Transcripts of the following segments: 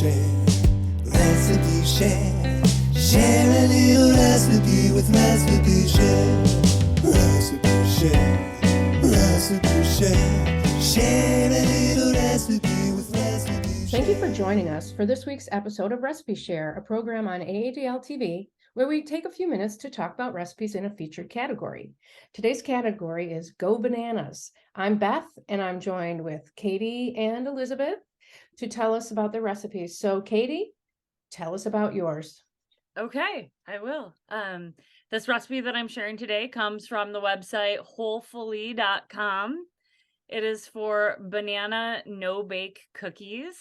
share, recipe share. Share a little recipe with Recipe Share. Recipe Share, Recipe Share. Share a little recipe with Recipe Share. Thank you for joining us for this week's episode of Recipe Share, a program on AADL TV, where we take a few minutes to talk about recipes in a featured category. Today's category is Go Bananas. I'm Beth, and I'm joined with Katie and Elizabeth to tell us about the recipes. So, Katie, tell us about yours. Okay, I will. This recipe that I'm sharing today comes from the website wholefully.com. It is for banana no-bake cookies.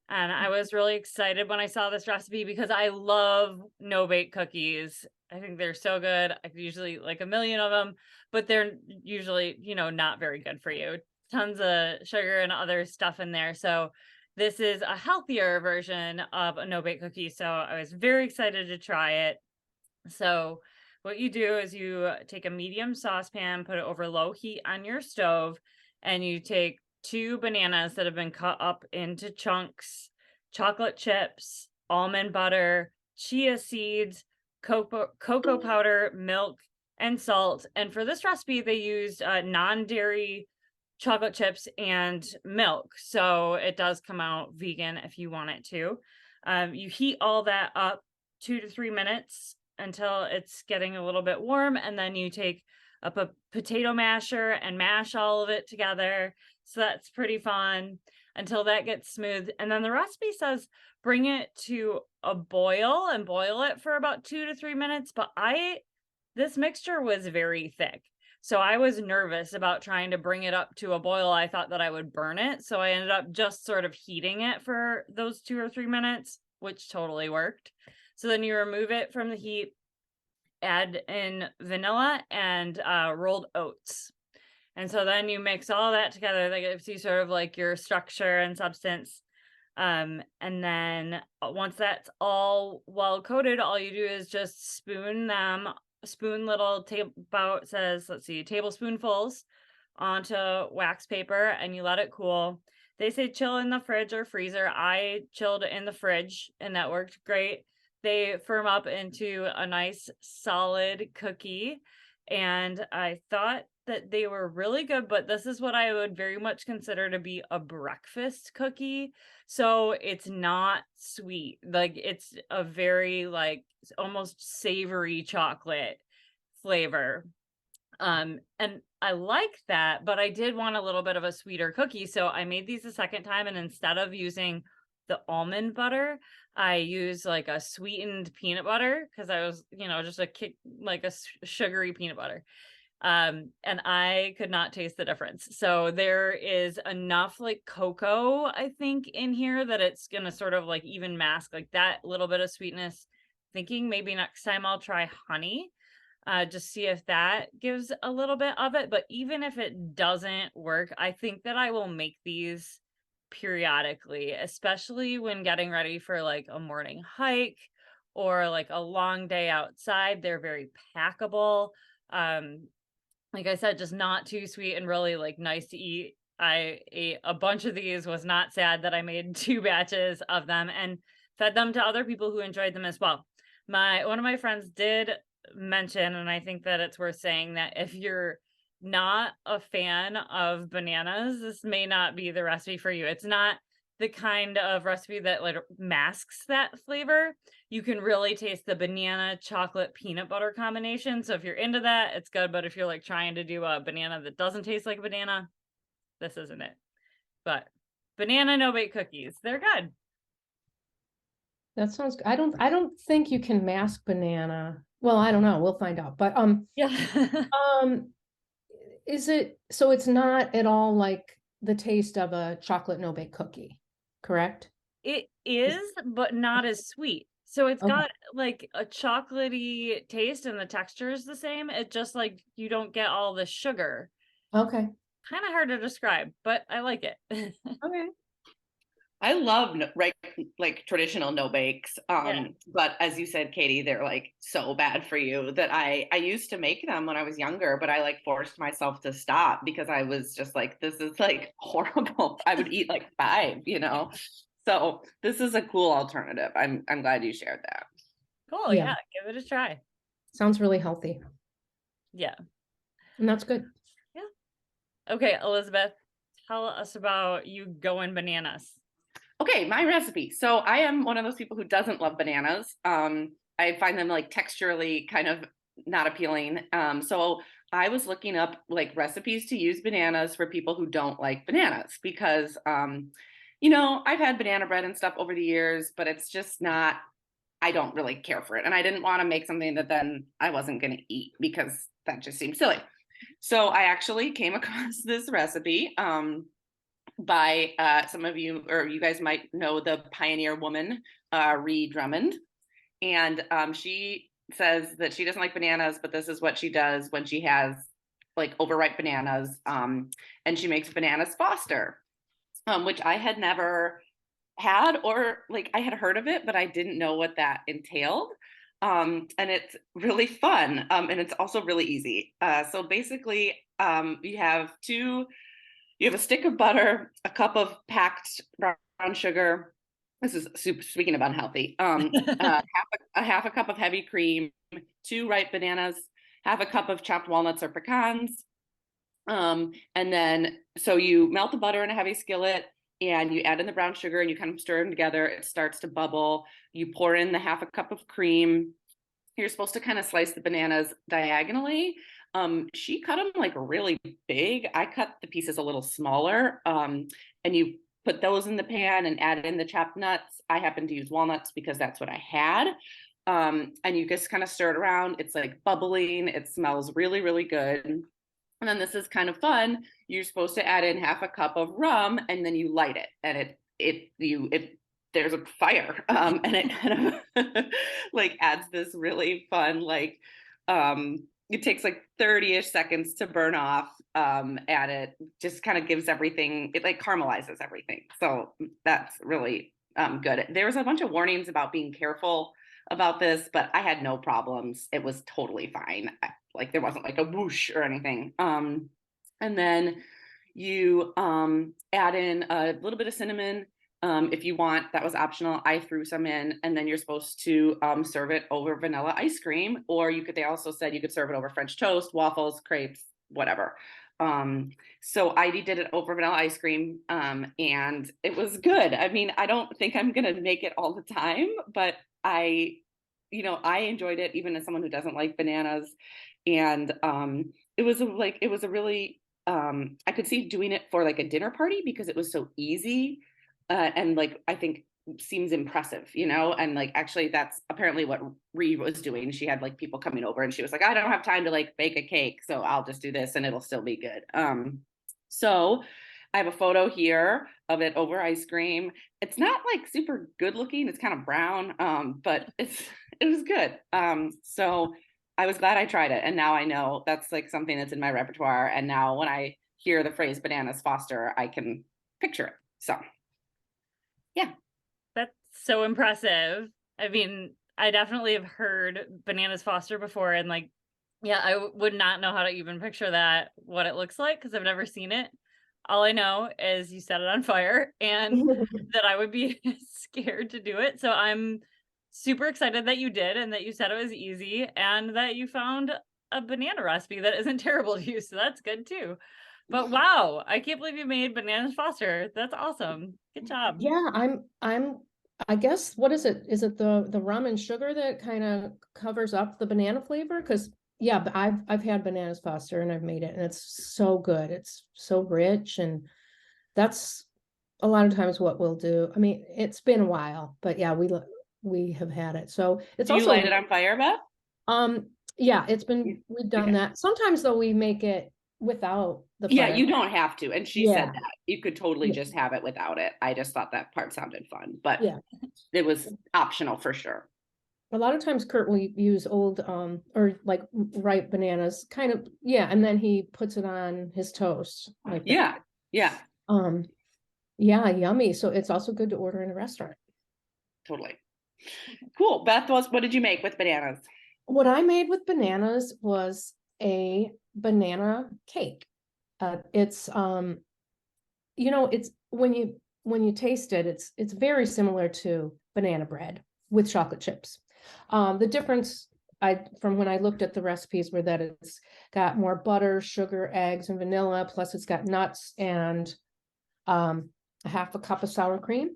And I was really excited when I saw this recipe because I love no-bake cookies. I think they're so good. I could usually like a million of them, but they're usually, not very good for you. Tons of sugar and other stuff in there. So this is a healthier version of a no-bake cookie. So I was very excited to try it. So what you do is you take a medium saucepan, put it over low heat on your stove, and you take 2 bananas that have been cut up into chunks, chocolate chips, almond butter, chia seeds, cocoa powder, milk, and salt. And for this recipe, they used non-dairy chocolate chips and milk. So it does come out vegan if you want it to. You heat all that up 2 to 3 minutes until it's getting a little bit warm. And then you take a potato masher and mash all of it together. So that's pretty fun until that gets smooth. And then the recipe says bring it to a boil and boil it for about 2 to 3 minutes. But this mixture was very thick. So I was nervous about trying to bring it up to a boil. I thought that I would burn it. So I ended up just sort of heating it for those 2 or 3 minutes, which totally worked. So then you remove it from the heat, add in vanilla and rolled oats. And so then you mix all that together. That gives you sort of like your structure and substance. And then once that's all well coated, all you do is just spoon little tablespoonfuls onto wax paper, and you let it cool. They say chill in the fridge or freezer. I chilled in the fridge, and that worked great. They firm up into a nice solid cookie, and I thought that they were really good, but this is what I would very much consider to be a breakfast cookie. So it's not sweet. Like it's a very almost savory chocolate flavor. And I like that, but I did want a little bit of a sweeter cookie. So I made these a second time, and instead of using the almond butter, I used like a sweetened peanut butter because I was, just a sugary peanut butter. And I could not taste the difference. So there is enough like cocoa, I think, in here that it's going to sort of like even mask like that little bit of sweetness. Thinking maybe next time I'll try honey, just see if that gives a little bit of it. But even if it doesn't work, I think that I will make these periodically, especially when getting ready for like a morning hike or like a long day outside. They're very packable. Like I said, just not too sweet and really like nice to eat. I ate a bunch of these, was not sad that I made 2 batches of them and fed them to other people who enjoyed them as well. One of my friends did mention, and I think that it's worth saying, that if you're not a fan of bananas, this may not be the recipe for you. It's not the kind of recipe that like masks that flavor. You can really taste the banana chocolate peanut butter combination. So if you're into that, it's good. But if you're like trying to do a banana that doesn't taste like a banana, this isn't it. But banana no-bake cookies, they're good. That sounds good. I don't think you can mask banana. Well, I don't know. We'll find out. But Yeah. is it so it's not at all like the taste of a chocolate no-bake cookie, correct? It is, but not as sweet. So it's Okay. got like a chocolatey taste and the texture is the same. It just like you don't get all the sugar. Okay. Kind of hard to describe, but I like it. Okay. I love like traditional no bakes. Yeah. But as you said, Katie, they're like so bad for you that I used to make them when I was younger, but I like forced myself to stop because I was just like, this is like horrible. I would eat like 5. So this is a cool alternative. I'm glad you shared that. Cool. Yeah. Yeah. Give it a try. Sounds really healthy. Yeah. And that's good. Okay, Elizabeth, tell us about you going bananas. Okay, my recipe. So I am one of those people who doesn't love bananas. I find them like texturally kind of not appealing. So I was looking up like recipes to use bananas for people who don't like bananas because I've had banana bread and stuff over the years, but it's just not, I don't really care for it. And I didn't want to make something that then I wasn't going to eat because that just seems silly. So I actually came across this recipe by some of you, or you guys might know the pioneer woman, Ree Drummond. And she says that she doesn't like bananas, but this is what she does when she has like overripe bananas. And she makes bananas Foster, which I had never had, or like I had heard of it, but I didn't know what that entailed. And it's really fun. And it's also really easy. So basically, you have a stick of butter, a cup of packed brown sugar. This is speaking of unhealthy. Half a cup of heavy cream, 2 ripe bananas, half a cup of chopped walnuts or pecans. And then so you melt the butter in a heavy skillet and you add in the brown sugar and you kind of stir them together. It starts to bubble. You pour in the half a cup of cream. You're supposed to kind of slice the bananas diagonally. She cut them like really big. I cut the pieces a little smaller. And you put those in the pan and add in the chopped nuts. I happen to use walnuts because that's what I had. And you just kind of stir it around. It's like bubbling. It smells really, really good. And then this is kind of fun. You're supposed to add in half a cup of rum and then you light it. And there's a fire, and it kind of like adds this really fun, like it takes like 30-ish seconds to burn off, and it just kind of gives everything, it like caramelizes everything. So that's really good. There was a bunch of warnings about being careful about this, but I had no problems. It was totally fine. Like there wasn't like a whoosh or anything. And then you add in a little bit of cinnamon. If you want, that was optional. I threw some in, and then you're supposed to serve it over vanilla ice cream, or they also said you could serve it over French toast, waffles, crepes, whatever. So I did it over vanilla ice cream, and it was good. I mean, I don't think I'm gonna make it all the time, but I enjoyed it even as someone who doesn't like bananas. And it was a really I could see doing it for like a dinner party because it was so easy. And like I think seems impressive, and like actually that's apparently what Ree was doing. She had like people coming over and she was like, I don't have time to like bake a cake, so I'll just do this and it'll still be good. So I have a photo here of it over ice cream. It's not like super good looking, it's kind of brown, but it was good. So I was glad I tried it, and now I know that's like something that's in my repertoire, and now when I hear the phrase bananas Foster, I can picture it. So yeah. That's so impressive. I mean, I definitely have heard bananas Foster before, and like, yeah, I would not know how to even picture that, what it looks like, because I've never seen it. All I know is you set it on fire and that I would be scared to do it. So I'm super excited that you did, and that you said it was easy, and that you found a banana recipe that isn't terrible to use. So that's good too. But wow, I can't believe you made bananas Foster. That's awesome. Good job. Yeah, I guess, what is it? Is it the rum and sugar that kind of covers up the banana flavor? Because yeah, but I've had bananas Foster and I've made it, and it's so good. It's so rich, and that's a lot of times what we'll do. I mean, it's been a while, but yeah, we have had it. So it's Do you also light it on fire, Beth? yeah, we've done Okay. that. Sometimes though we make it without the Yeah, fire. you don't have to. And she Yeah. said that you could totally Yeah. just have it without it. I just thought that part sounded fun, but Yeah. it was optional for sure. A lot of times Kurt will use old or like ripe bananas, kind of, yeah, and then he puts it on his toast like that. Yeah. Yeah, Yeah, yummy. So it's also good to order in a restaurant. totally. Cool. Beth, what did you make with bananas? What I made with bananas was a banana cake. It's it's when when you taste it, it's very similar to banana bread with chocolate chips. The difference from when I looked at the recipes were that it's got more butter, sugar, eggs, and vanilla, plus it's got nuts and a half a cup of sour cream.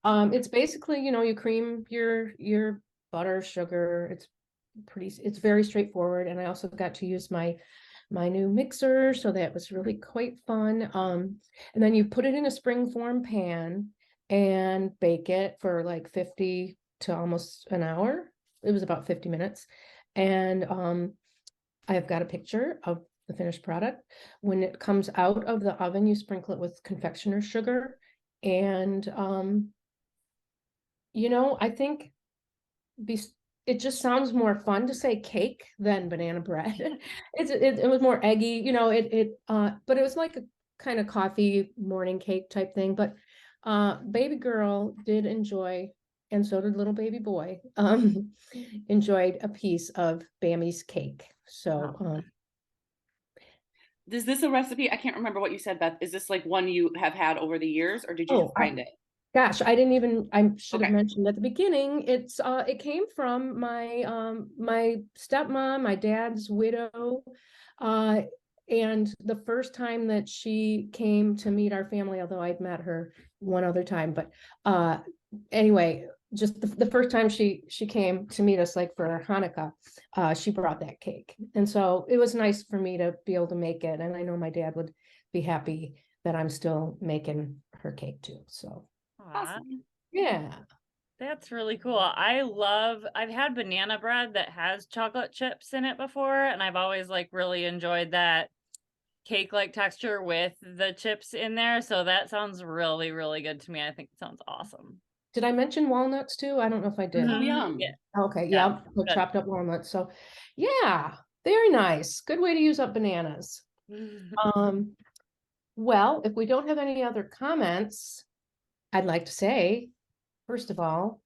It's basically, you cream your butter, sugar. It's very straightforward. And I also got to use my new mixer, so that was really quite fun. And then you put it in a springform pan and bake it for like 50 to almost an hour. It was about 50 minutes. And I've got a picture of the finished product. When it comes out of the oven, you sprinkle it with confectioner's sugar. And I think it just sounds more fun to say cake than banana bread. It was more eggy, but it was like a kind of coffee morning cake type thing. But baby girl did enjoy, and so did little baby boy, enjoyed a piece of Bammy's cake. So Is this a recipe? I can't remember what you said, Beth. Is this like one you have had over the years, or did you just find it? Gosh, I should have Okay. mentioned at the beginning, it came from my stepmom, my dad's widow. And the first time that she came to meet our family, although I'd met her one other time, but anyway, just the first time she came to meet us, like for Hanukkah, she brought that cake. And so it was nice for me to be able to make it. And I know my dad would be happy that I'm still making her cake too. So Awesome. yeah. That's really cool. I've had banana bread that has chocolate chips in it before, and I've always like really enjoyed that cake-like texture with the chips in there. So that sounds really, really good to me. I think it sounds awesome. Did I mention walnuts too? I don't know if I did. Oh, yum. Yeah. Okay, Yeah, yeah, good. chopped up walnuts. So yeah, very nice. Good way to use up bananas. Well, if we don't have any other comments, I'd like to say, first of all,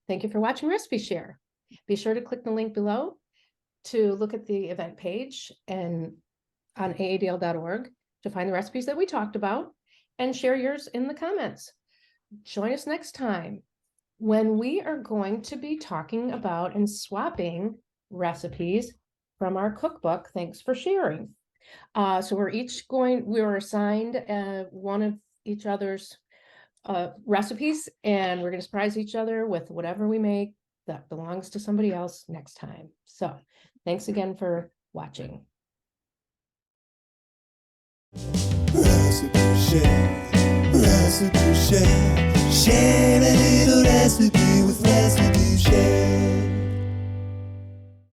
thank you for watching Recipe Share. Be sure to click the link below to look at the event page and on aadl.org to find the recipes that we talked about and share yours in the comments. Join us next time when we are going to be talking about and swapping recipes from our cookbook. Thanks for sharing. So we were assigned one of each other's recipes, and we're going to surprise each other with whatever we make that belongs to somebody else next time. So thanks again for watching. Recipe share, share a little recipe